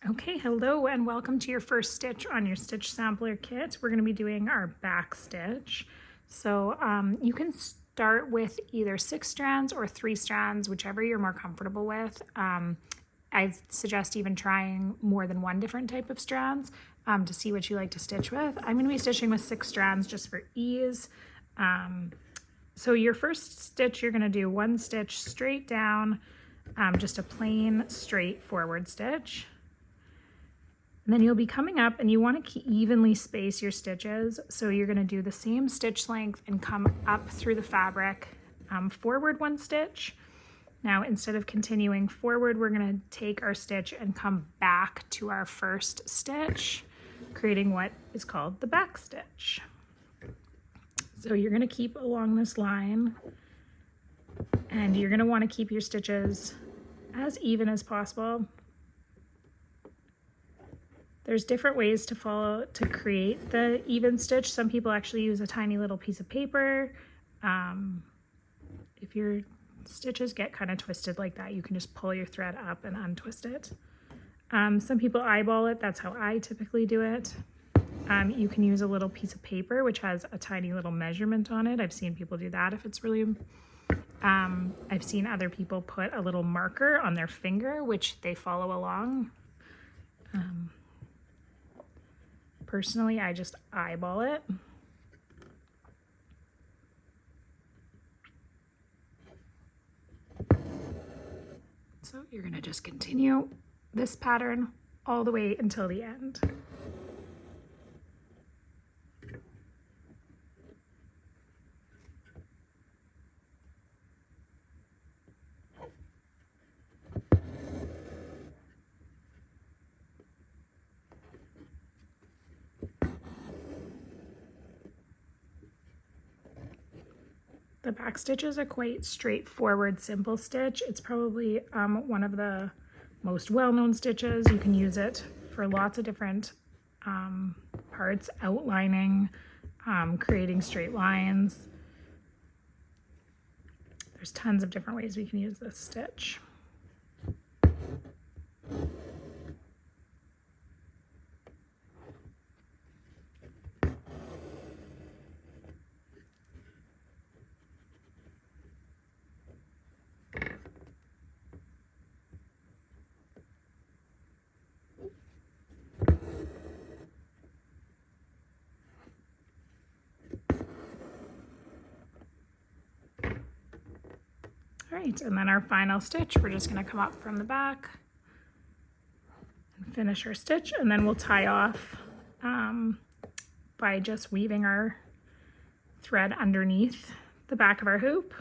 Okay, hello and welcome to your first stitch on your stitch sampler kit. We're going to be doing our back stitch. So you can start with either 6 strands or 3 strands, whichever you're more comfortable with. I suggest even trying more than one different type of strands to see what you like to stitch with. I'm going to be stitching with 6 strands just for ease. So your first stitch, you're going to do 1 stitch straight down, just a plain straight forward stitch. And then you'll be coming up and you want to evenly space your stitches. So you're going to do the same stitch length and come up through the fabric, forward 1 stitch. Now, instead of continuing forward, we're going to take our stitch and come back to our first stitch, creating what is called the back stitch. So you're going to keep along this line and you're going to want to keep your stitches as even as possible. There's different ways to create the even stitch. Some people actually use a tiny little piece of paper. If your stitches get kind of twisted like that, you can just pull your thread up and untwist it. Some people eyeball it. That's how I typically do it. You can use a little piece of paper which has a tiny little measurement on it. I've seen people do that if it's really... I've seen other people put a little marker on their finger which they follow along. Personally, I just eyeball it. So you're going to just continue this pattern all the way until the end. The back stitch is a quite straightforward, simple stitch. It's probably one of the most well-known stitches. You can use it for lots of different parts, outlining, creating straight lines. There's tons of different ways we can use this stitch. All right, and then our final stitch, we're just going to come up from the back and finish our stitch, and then we'll tie off by just weaving our thread underneath the back of our hoop.